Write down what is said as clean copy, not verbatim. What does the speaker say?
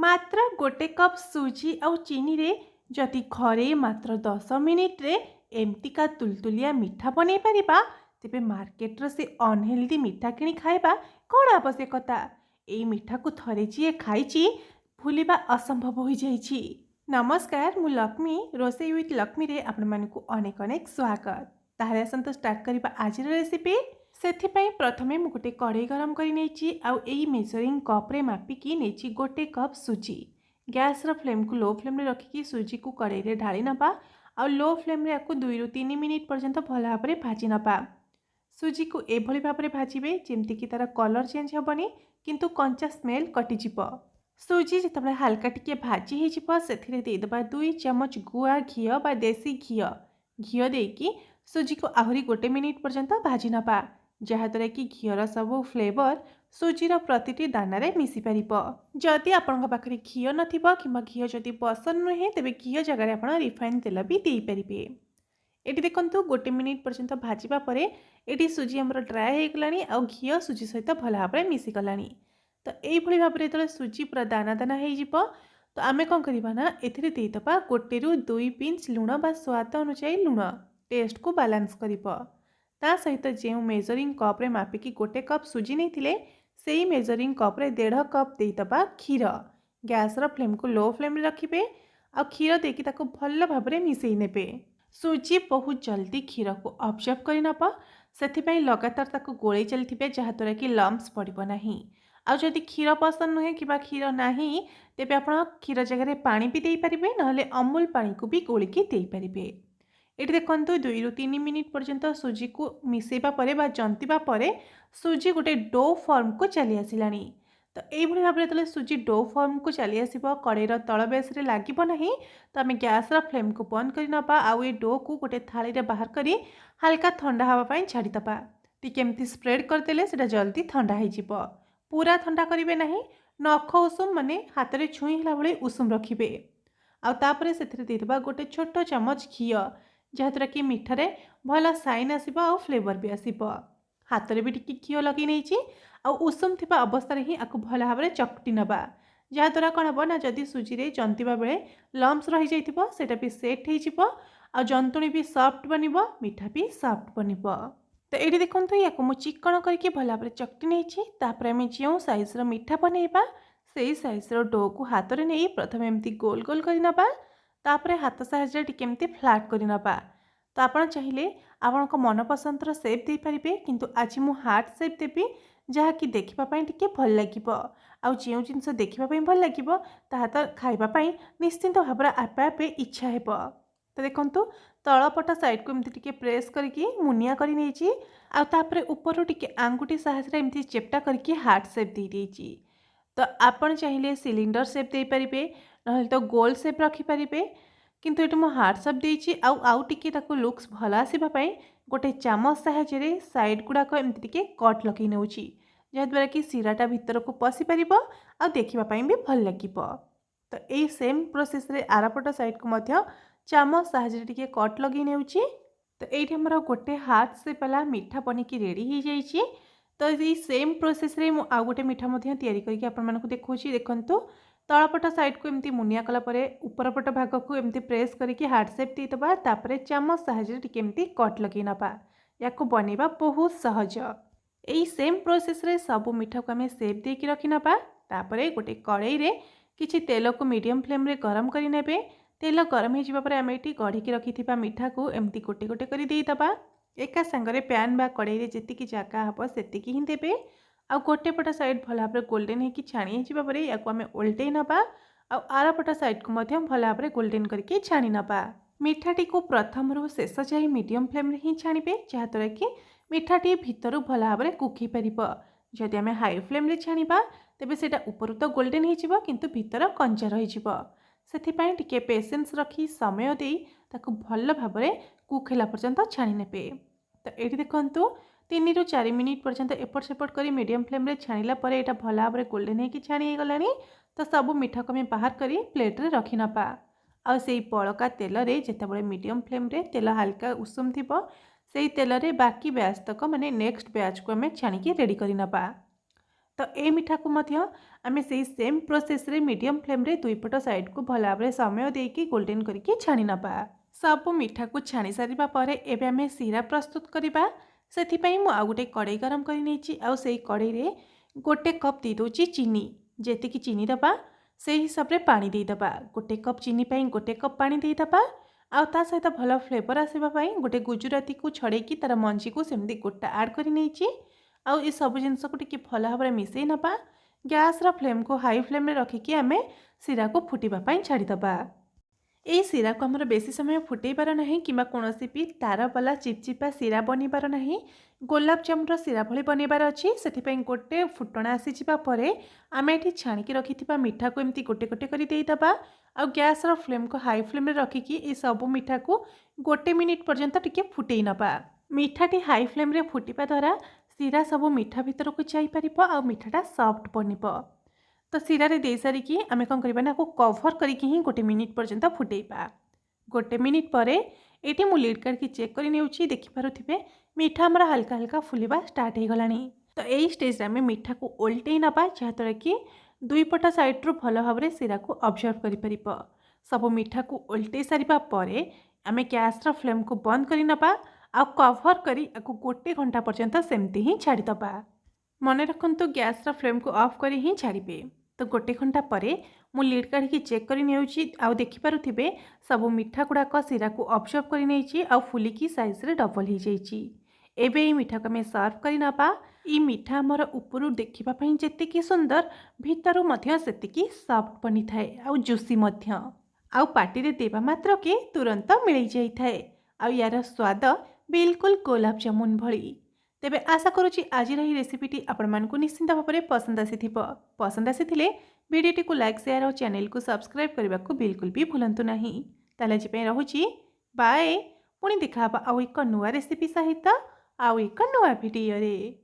मात्र गोटे कप सुजी आउ चीनी रे जदि घरे मात्र 10 मिनिट रे एमतिका तुलतुलिया मिठा बनै परिबा तेबे मार्केट रो से अनहेल्दी मिठा किणी खाइबा कौन आवश्यकता। एई मिठा को थरे जिए खाइची भूलिबा असंभव हो जाइछि। नमस्कार, मु लक्ष्मी रोसे विथ लक्ष्मी रे आपण मानकु अनेक अनेक स्वागत। ताहले आसंत स्टार्ट करिबा आज रेसिपी। सेथिपाई प्रथमे मु गोटे कढ़ई गरम करि नेछि आउ एई मेजरिंग कप रे मापिकी नेछि गोटे कप सुजी। गैस रो फ्लेम को लो फ्लेम रे रखिकी सुजी को कढ़ई रे ढाली नबा आउ लो फ्लेम रे याकु 2 रु 3 मिनिट पर्यंत भल भाबरे भाजी नबा। सुजी को एभली भाबरे भाजिबे जेमति कि तार कलर चेंज हेबनी किंतु कंचा स्मेल कटि जिवो। सुजी जेतबे हल्का टिके भाजी हे जिवो सेथिरे दे दबा 2 चम्मच गुआ घियो बा देसी घियो देकी सुजी को आहुरी गोटे मिनिट पर्यंत भाजी नबा, जहाद्वारा कि घीर सबू फ्लेवर सुजीर प्रतिटी दानारे मिसी पारिबो। जदि आपनका पाखरे घियो नथिबो किंबा घियो जदि पसंद नुहे तेबे घियो जगह रे आपण रिफाइन तेल भी देई परिबे। एटी देखंतु गोटे मिनिट पर्यंत भाजिबा परे एटी सुजी हमर ड्राई हो गलानी आ घियो सुजी सहित भल भाबरे मिसी गलानी। तो एई भली भाबरे तले सुजी पूरा दाना दाना हे जिवो तो आमे कोन करिबा ना एथिरे देई दबा गोटे रु 2 पिंच लूण बा स्वाद अनुसार लूण टेस्ट को बैलेंस करिबो। ता सहित जो मेजरिंग कप रे मापिकी गोटे कप सुजी नहीं थिले सेई मेजरिंग कप रे 1.5 कप देई दबा क्षीर। गैस रो फ्लेम को लो फ्लेम रे रखिबे आ क्षीर देकी ताको भल भाबरे मिसेई नेबे। सुजी बहुत जल्दी क्षीर को ऑब्जर्व करि नबा, सेथिपई लगातार ताको गोळेई चलथिबे जहाद्वारा कि लम्स पड़िबो नाही। आ जदि क्षीर पसंद नुहे कि क्षीर नाही तेबे आपण क्षीर जगह रे पानी भी देई परिबे नहले अमूल पानी को भी गोळिकी देई परिबे। एटी देखंतु 2 रु 3 मिनिट पर्यंत सुजी को मिसेबा परे बा जंतिबा परे सुजी गोटे डो फॉर्म को चली आसिलानी। तो एई भली भाबरे तले सुजी डो फॉर्म को चली आसीबो कड़ेर तळ बेस रे लागिबो नाही तो आमे गैस रा फ्लेम को बंद करि नबा आउ ए डो को गोटे थाली रे बाहर करी हल्का ठंडा हवा पई छाडी दबा। टिके एमती स्प्रेड कर देले सेटा जल्दी ठंडा हे जिवो। पूरा ठंडा करिवे नाही, नख उषुम माने हाथ रे छुई हला भली उषुम रखिबे। आ तापरे सेथिरे दे दबा गोटे छोटो चम्मच घियो जहाद्वारा कि मिठारे भल साइन आसबा और फ्लेवर भी आसब। हाथ में भी टिके घियो लगे नहीं आउ उषुम थिबा अवस्था ही आपको भल भाव में चकटी नबा जहाद्वारा कौन हम ना जदि सुजी रे जंतिबा बेले लम्स रही जाइथिबो सेटा भी सेट हो जिवो आ जंतुणी भी सॉफ्ट बनिबो मिठा भी सॉफ्ट बनिबो। तो ये देखंतु याको मु चिकन करके भल भाव में चकटी नहीं तापर आम जो साइज रो मिठा बनैबा सेई साइज रो डो को हाथ रे नहीं प्रथम एमती गोल गोल करि नबा तापरे हाथ साहाଯ୍य टिके एमती फ्लैट करि नबा। तो आपण चाहिए आपण मन पसंदर सेप दे पारिबे किंतु आज मु हार्ट सेप देबी जहा कि देखिबा पई टिके भल लागिबो आउ जेउ जिंस देखिबा पई भल लागिबो ताहा त खाइबा पई निश्चिंत भाबरे आपे आपे इच्छा हेबो। तो देखंतु तळपट साइड को एमती टिके प्रेस करके मुनिया करि नेछि आ तापरे ऊपर टिके आंगुठी साहाଯ୍य एमती चेप्टा करके हार्ट सेप दे देछि। तो आपण चाहिए सिलिंडर सेप दे पारिबे नहले तो गोल सेप रखि पारिबे किंतु एटी मो हार्ट सेप देछि आउ टिके ताको लुक्स भल आसीबा पई गोटे चामच साहाଯ୍य साइड गुडाक एमती टिके कट लगे नेउछि जहाद्वारा कि सिराटा भितर को पशि पारिबो आ देखिबा पई भी भल लागिबो। तो एई सेम प्रोसेस रे आरापट साइड को मध्य चामच साहाଯ୍य टिके कट लगे नेउछि। तो एठी हमर गोटे हार्ट सेप वाला मिठा बनिकी रेडी हो जाइछि। तो ये सेम प्रोसेस रे मु आ गोटे मिठा मध्य तैयारी करके आपण मानकु देखौछि। देखंतु तळपट साइड को एमती मुनिया कला परे उपरपट भाग को एमती प्रेस करके हार्ट सेप दे दबा तापरे चामच साहाଯ୍य टिके एमती कट लगे नबा। याको बनेबा बहुत सहज। एई सेम प्रोसेस रे सब मिठा को हमें सेप दे के रखि नबा तापरे गोटे कड़ाई रे किछि तेल को मीडियम फ्लेम रे गरम करि नेबे। तेल गरम हे जिबा परे हमें एटी गढ़ी के रखिथिबा मिठा को एमती गोटे गोटे करि देई दबा। एका संगरे पैन बा कड़ाई रे जेतिकी जागा हबो सेतिकी ही देबे आ गोटे पट साइड भल भाव गोल्डन होगी छाणी जावा पर या आम ओल्टे नबा आरपट साइड को भल भाव गोल्डन करके छाणी नबा। मिठाटी को प्रथम रु शेष जाए मीडियम फ्लेम ही छाणिबे जहाद्वारा कि मिठाटी भितर भल भाव कुक हो। जदि आम हाई फ्लेम रे छाणिबा तेबे सेटा ऊपर तो गोल्डन हो किंतु भितर कंचा रही सेथिपाई टिके पेशेंस रखी समय दे ताकू भल भाव कुक होला पर्यंत छाणी नेबे। तो ये देखंतु 3 रु 4 मिनिट पर्यंत एपट सेपट कर मीडियम फ्लेम रे छाणिला परे एटा भल भाव गोल्डन होगी छाणी गलानी। तो सब मिठा को बाहर करी प्लेट रे रखि नबा आ सेई बळका तेल रे जेतेबेले मीडियम फ्लेम रे तेल हल्का उषुम थिबो सेई तेल रे बाकी ब्याज तक माने नेक्स्ट ब्याज को हमें छाणी के रेडी करि नबा। तो ए मिठा को मध्य आमे सेही सेम प्रोसेस रे मीडियम फ्लेम रे दुई पट साइड को भल भाव समय देकी गोल्डन करके छाणी नबा। सब मिठा को छाणी सारिबा परे एबे आमे सीरा प्रस्तुत करबा। सेथिपई मु आ गुटे कड़ाई गरम करि नेछि आ सेही कड़ाई रे गोटे कप दे दोछि चीनी। जेतिकी चीनी दबा से हिसाब रे पानी दे दबा। गोटे कप चीनी पई गोटे कप पानी दे दबा। आ ता सहित भल फ्लेवर आसीबा पई गोटे गुजराती को छड़ेकी तार मंजी को सेमती गोटा ऐड करि नेछि। आ ए सब जिनस को टिके भल भाव मिसई नबा। गैस रा फ्लेम को हाई फ्लेम रे रखिकी आमे सीरा को फुटिबा पई छाड़ी दबा। ए सीरा को आमर बेसी समय फुटेबार नहीं किंबा कोनोसी भी तार वाला चिपचिपा सीरा बनिबार नहीं। गोलाप जामुन सीरा भली बनइबार अच्छी से गोटे फुटणा आसीजिबा परे आमे एठी छाणिकी रखिथिबा मिठा को एमती गोटे गोटे करि देइदबा। आ गैस रा फ्लेम को हाई फ्लेम रे रखिकी ए सब मिठा को गोटे मिनिट पर्यंत टिके फुटेई नबा। मिठाटी हाई फ्लेम रे फुटिबा द्वारा सीरा सब मिठा भितर को जाई परिबो आ मिठाटा सॉफ्ट बनिबो। तो सीरा रे दे सारिकी आमे कौन करबा ना कभर करके ही गोटे मिनिट पर्यंत फुटेइबा। गोटे मिनिट परे एटी मु लीड करके चेक करि नेउछि। देखि पारुथिबे मिठा हमरा हल्का हल्का फुलिबा स्टार्ट हे गलानी। तो एई स्टेज रे आमे मिठा को ओल्टेई नबा जहाद्वारा कि दुई पट साइड रु भल भाव सीरा को ऑब्जर्व करि परिबो। सब मिठा को ओल्टेई सारिबा परे आमे गैस रा फ्लेम को बंद करि नबा आ कभर करी आकु गोटे घंटा पर्यंत सेमती ही छाड़ी दबा। मने रखंतु गैस रा फ्लेम को ऑफ करी ही छाड़िबे। तो गोटे घंटा परे मु लीड काढ़ी चेक करि नेउछि। आ देखि पारुथिबे सब मिठा गुड़ाक सीरा को ऑब्जर्व करि नेछि आ फुलिकी साइज रे डबल हो जाइछि। एबे ई मिठा को आमे सर्व करि नबा। ई मिठा हमर उपरु देखिबा पई जेतिकी सुंदर भितरु मध्य सेतिकी सॉफ्ट बनि थाए आ जुसी मध्य आ पार्टी रे देबा मात्र के तुरंत मिलै जाई थाए। आ यार स्वाद बिल्कुल गोलाप जामुन भली। तेबे आशा करुछि आज रही रेसिपीटी आपण मानकु निश्चिंत भाव में पसंद आसीथिबो। पसंद आसीथिले वीडियोटी को लाइक शेयर और चैनल को सब्सक्राइब करने को बिल्कुल भी भूलंतु नहीं। ताले आज पे रहुछि बाय। पुणी देखा आउ एक नुआ रेसिपी सहित आउ एक नुआ वीडियो रे।